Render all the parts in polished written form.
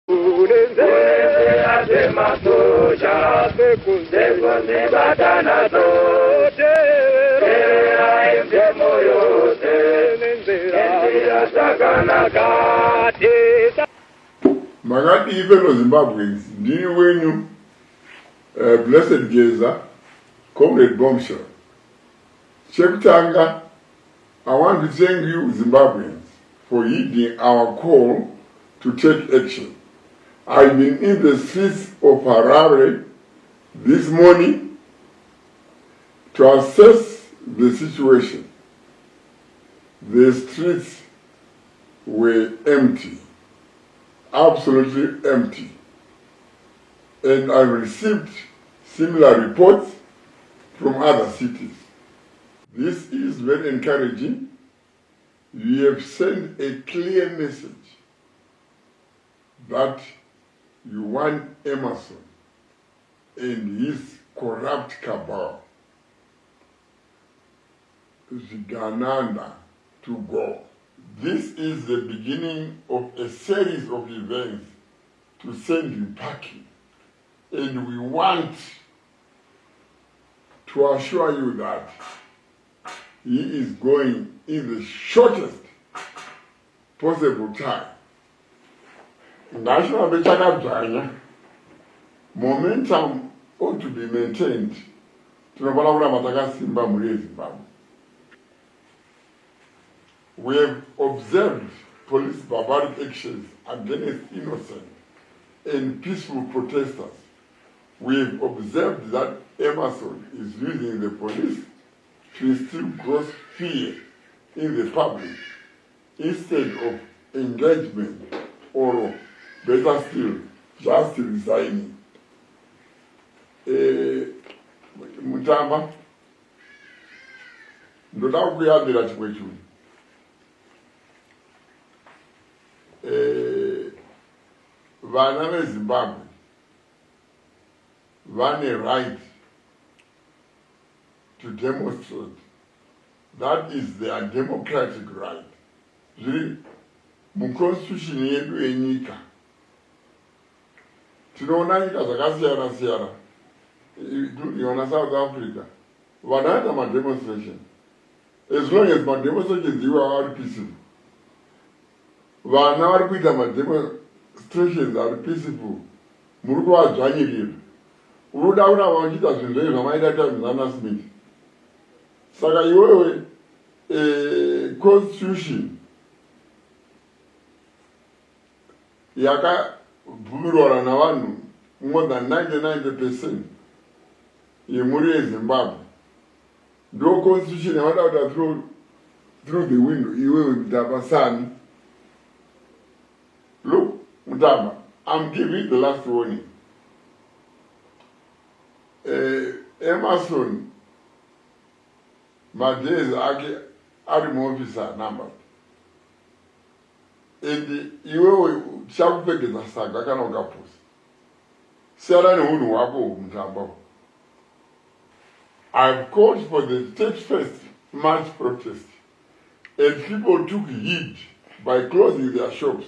Magati fellow Zimbabweans, do you when you blessed Geza, comrade bombshell. Cheptanga, I want to thank you Zimbabweans for heeding our call to take action. I've been in the streets of Harare this morning to assess the situation. The streets were empty, absolutely empty. And I received similar reports from other cities. This is very encouraging. You have sent a clear message that you want Emerson and his corrupt cabal, Zigananda, to go. This is the beginning of a series of events to send him packing. And we want to assure you that he is going in the shortest possible time. National Bechaka momentum ought to be maintained. We have observed police barbaric actions against innocent and peaceful protesters. We have observed that Emerson is using the police to instill gross fear in the public instead of engagement or, better still, just resigning. Mutamba, ndoda kuyambira chimwe chimwe. Vana veZimbabwe vane right to demonstrate. That is their democratic right. Zviri muconstitution yedu yenyika. Tinoona nyika zvakasiyana siyana, including South Africa. Vanaita ma-demonstration. As long as ma-demonstrations are peaceful. Vana vari kuita ma-demonstrations are peaceful. Muri kuvadzvanyirira. Unoda kuti vachiita zvinhu zvei zvamaita Mzana Smith. Saka iwewe constitution yakabvumirwa navanhu more than 99% yemhuri yeZimbabwe. Ndo constitution yavada kuita through the window iwewe Mutamba Sani. Look, Mutamba, I'm giving the last warning. Emerson Madez ake ari muofficer number. And iwewe chakupfekedzwa saga kana ukapusa. Siyana nemunhu wako Mutamba. I've called for the 31st March protest, and people took heed by closing their shops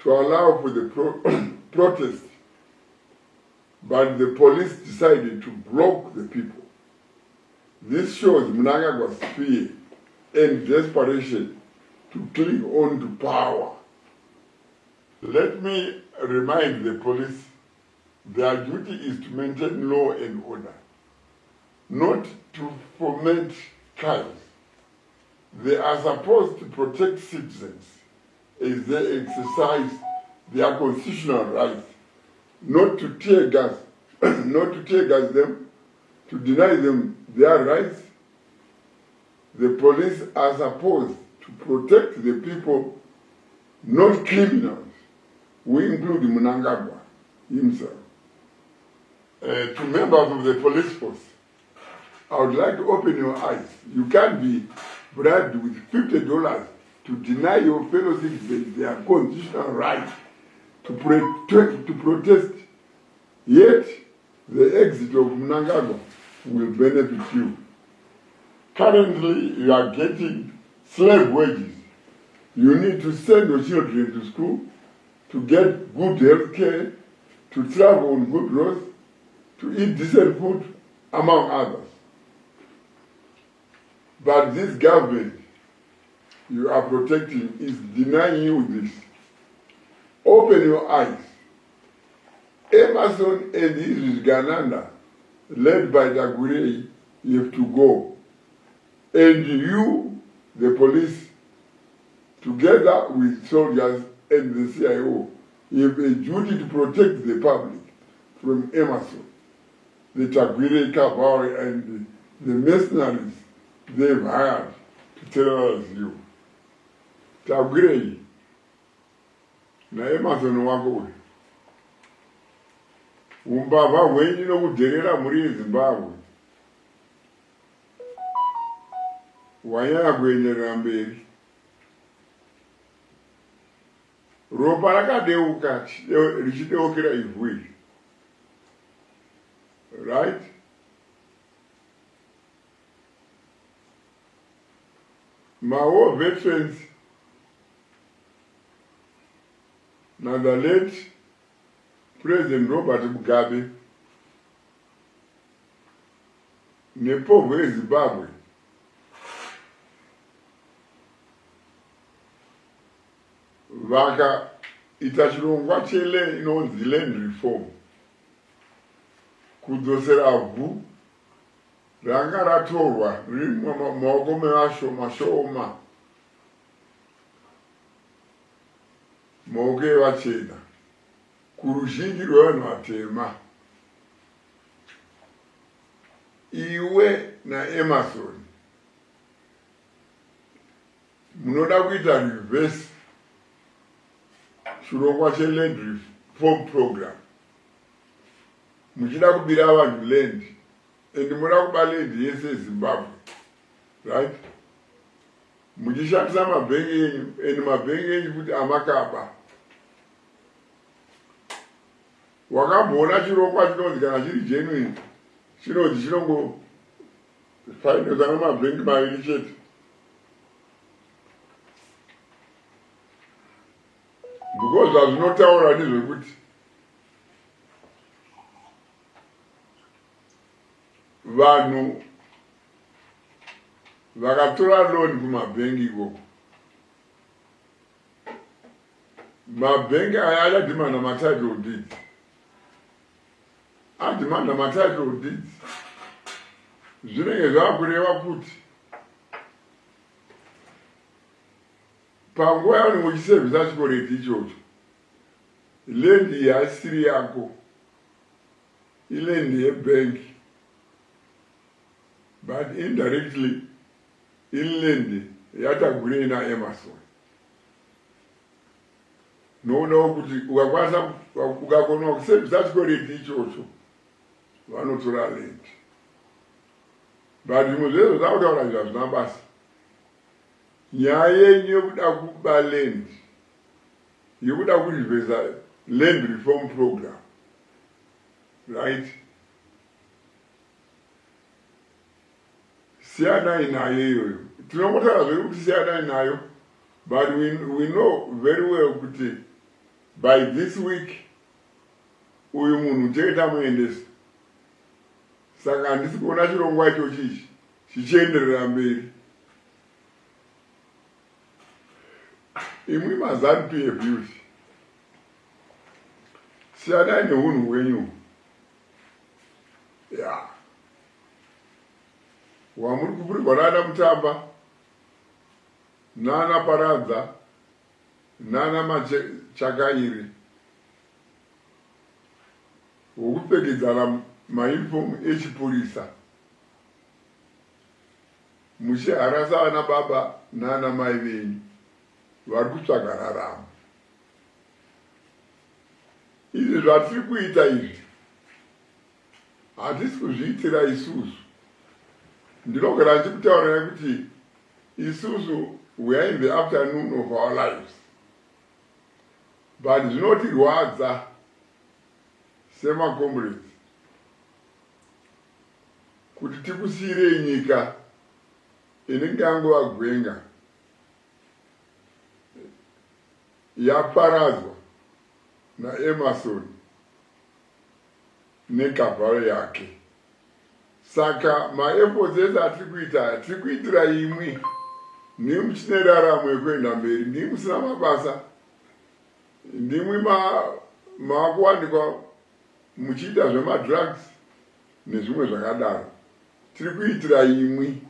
to allow for the protest, but the police decided to block the people. This shows Mnangagwa's fear and desperation to cling on to power. Let me remind the police their duty is to maintain law and order, not to foment chaos. They are supposed to protect citizens as they exercise their constitutional rights, not to tear gas, them, to deny them their rights. The police are supposed to protect the people, not criminals. We include Mnangagwa himself. To members of the police force, I would like to open your eyes. You can't be bribed with $50 to deny your fellow citizens their constitutional right to protest. Yet, the exit of Mnangagwa will benefit you. Currently, you are getting slave wages. You need to send your children to school, to get good health care, to travel on good roads, to eat decent food, among others. But this government you are protecting is denying you this. Open your eyes. Emerson and his Gananda, led by Dagurei, you have to go. And you, the police, together with soldiers and the CIO, you have a duty to protect the public from Emerson, the Tagurei Cavalry and the mercenaries they've hired to terrorize you. Tagurei, na Emerson wako umbava wenyi nokuderera muri Zimbabwe wanyanya kuenderera mberi ropa rakadeuka richideukira ivhu right. Mawo veterans na the late President Robert Mugabe nepovu eZimbabwe vakaita chirongwa inonzi land reform kudzosera vhu ranga ratorwa riri mumaoko mevashoma maoko evachena kuruzhinji rwevanhu vatema. Iwe naEmerson munoda kuita reverse chirongwa cheland reform program muchida kubira vanhu land and munoda kuba land yese eZimbabwe, right? Muchishandisa mabhengi enyu and mabhengi enyu kuti amakaba. Wakamboona chirongwa chinonzi kana chiri genuine chinonzi chinongo fainozana mabhengi maviri chete. Because zvazvinotaura ndezvekuti vanhu vakatora loan kumabhengi ikoko, mabhengi aya achadhimanda matitle deeds, adhimanda matitle deeds zvinenge zvaakureva kuti panguva yavanenge uchisevhisa chikoreti ichocho land iyi haisiri yako, iland yebhengi, but indirectly inland yaTagurei naEmerson. Noonawo kuti ukakona kusevhisa chikoreti ichocho vanotora land. But muzvezvo zvakutaura zviro hazvina basa. Nyaya yenyu yokuda kuba land, yokuda kurivhesa land reform program, right? Siyanai nayo iyoyo. Tinotaura zvedu kuti siyanai nayo, but we know very well kuti by this week uyu munhu ndiye tamuendesa. Saka handisi kuona chirongwa ichocho ichi chichienderera mberi. Imwi maZANU-PF youth, siyanai neunhu hwenyu. Yeah. Wamuri kupurigwa nana Mutamba, nana Paradza, nana Machakairi, wokupfekedzana mauniform echipurisa, muchiharasa vana baba nana mai venyu vari kutsvaga raramo. Izvi zvatiri kuita izvi hatisi kuzviitira isusu. Ndinogara ndichikutaurirai kuti isusu we are in the afternoon of our lives, but zvinotirwadza semacomrades kuti tikusiyirei nyika inenge yangova gwenga yaparadzwa na Emerson nekabharo yake. Saka maefforts ese atiri kuitira imwi ndimi chine raramo yekuenda mberi, ndimi musina mabasa, ndimi makuwanikwa muchiita zvemadrugs nezvimwe zvakadaro. Tiri kuitira imwi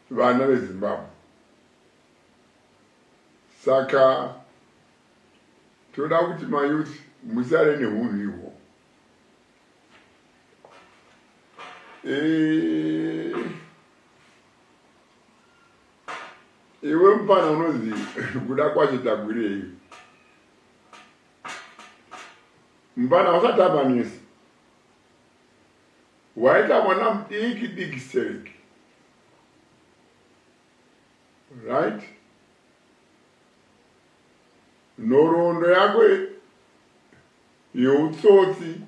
vana veZimbabwe. Saka toda kuti mayouth musare nehunhu ihwo. Iwe mupana unozi kuda kwacho tagwirei. Mupana usati abanisi. Waita mwana mudiki sereki. Right? Nhoroondo yako yeutsotsi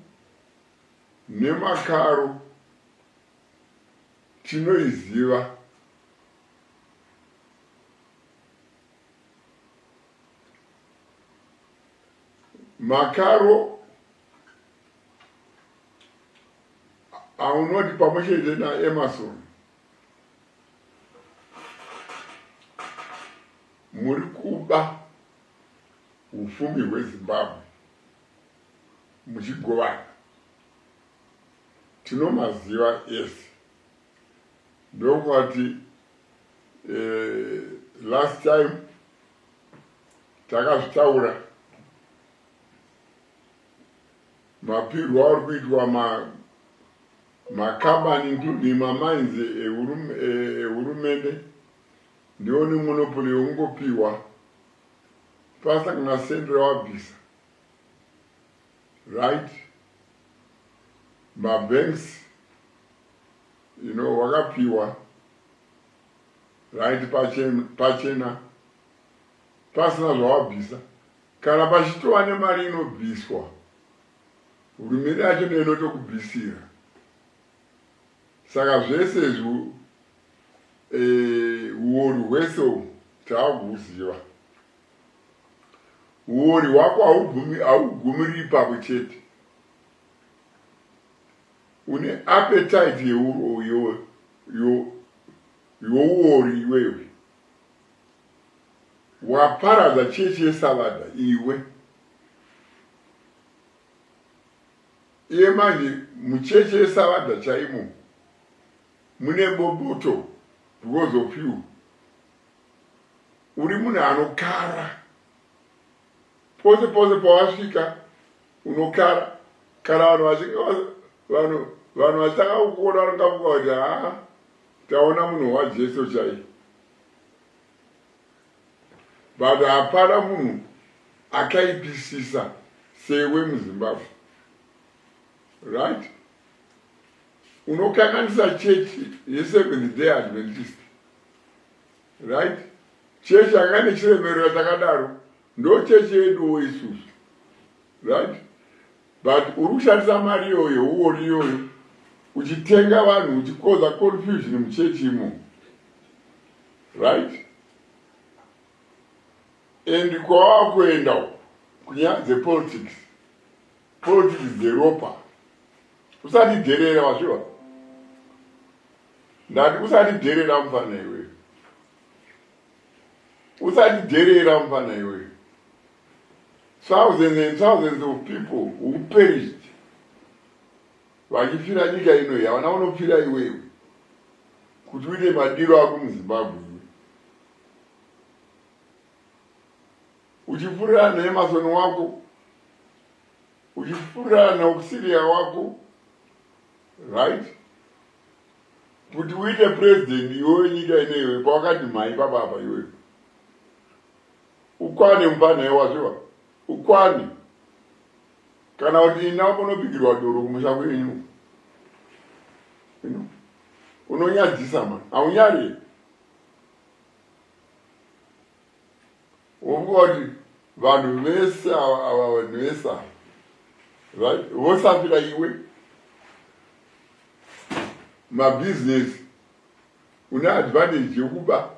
nemakaro tinoiziva. Makaro aunoti pamwechete naEmerson muri kuba ufumi hweZimbabwe muchigovana. Tinomaziva ese. Ndokwati last time takazvitaura mapirwo ari kuitwa makambani including mamines ehurumende ndione monopoly ungopiwa pasangana sendera wabvisa. Right? Mabanks, wakapiwa. Right? Pachena pasina zvawabvisa. Kana pachitova nemari inobviswa, hurumende yacho ndiyo inotokubvisira. Saka zvese izvi uori hwese taakuhuziva. Uori hwako haugumiri ipapo chete. Une appetite youori iwewe. Waparadza chechi yesalada iwe. Iye manje muchechi yesalada chaimo mune boboto because of you. Uri munhu anokara. Pose pawasvika unokara. Kana vanhu vachitanga kukuona vanongafunga kuti taona munhu waJesu chai. But hapana munhu akaipisisa sewe muZimbabwe. Right? Unokanganisa chechi yeSeventh Day Adventist. Right? Chechi angane chiremerera takadaro ndo chechi yeduwo isusu. Right? But uri kushandisa mari iyoyo uori iyoyo uchitenga vanhu uchikoza confusion muchechi imo. Right? And kwava kuenda kunyaya dzepolitics. Politics dzeropa. Usati dherera wazviwa. Ndati usati dherera mufana iwe. Usati dherera mufana iwe. Thousands and thousands of people who perished. Vachifira nyika ino havana vanofira iwewe. Kuti uite madiro ako muZimbabwe. Uchifurira neEmerson wako. Uchifurira neUsiria wako. Right? Kuti uite president iwewe nyika inewe pawakati mhai pababa iwewe. Ukwane mufana iwazviwa. Ukwane. Kana kuti ina unobikirwa doro kumusha kwenyu. Unonyadzisa man. Haunyari. Ungoti vanhu vese ava vanhu vese. Right? Vosafira iwe. Mabusiness une advantage yokuba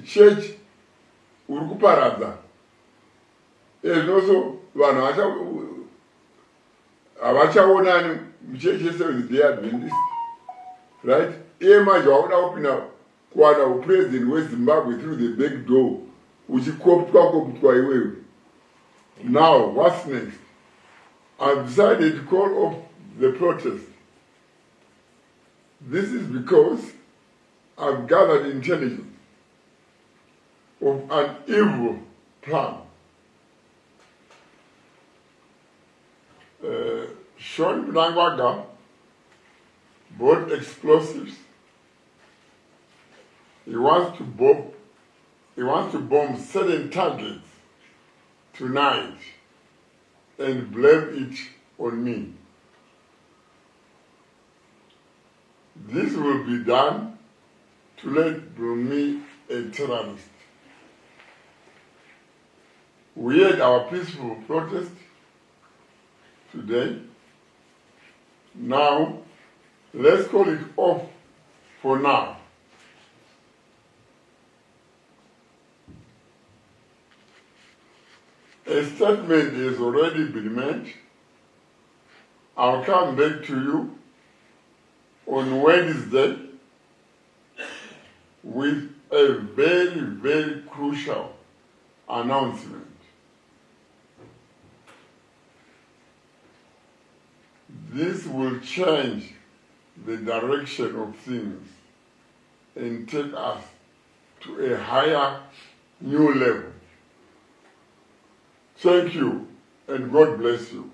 church uri kuparadza. Ezvinoso vanhu havachaonani mucheche Seventh Day Adventist, right? Iye manje wakuda kupinda kuwana upresident weZimbabwe through the back door uchikoputwa iwewe. Now what's next? I've decided to call off the protest. This is because I've gathered intelligence of an evil plan. Sean Mnangagwa bought explosives. He wants to bomb certain targets tonight and blame it on me. This will be done to label me a terrorist. We had our peaceful protest today. Now, let's call it off for now. A statement has already been made. I'll come back to you on Wednesday with a very, very crucial announcement. This will change the direction of things and take us to a higher, new level. Thank you, and God bless you.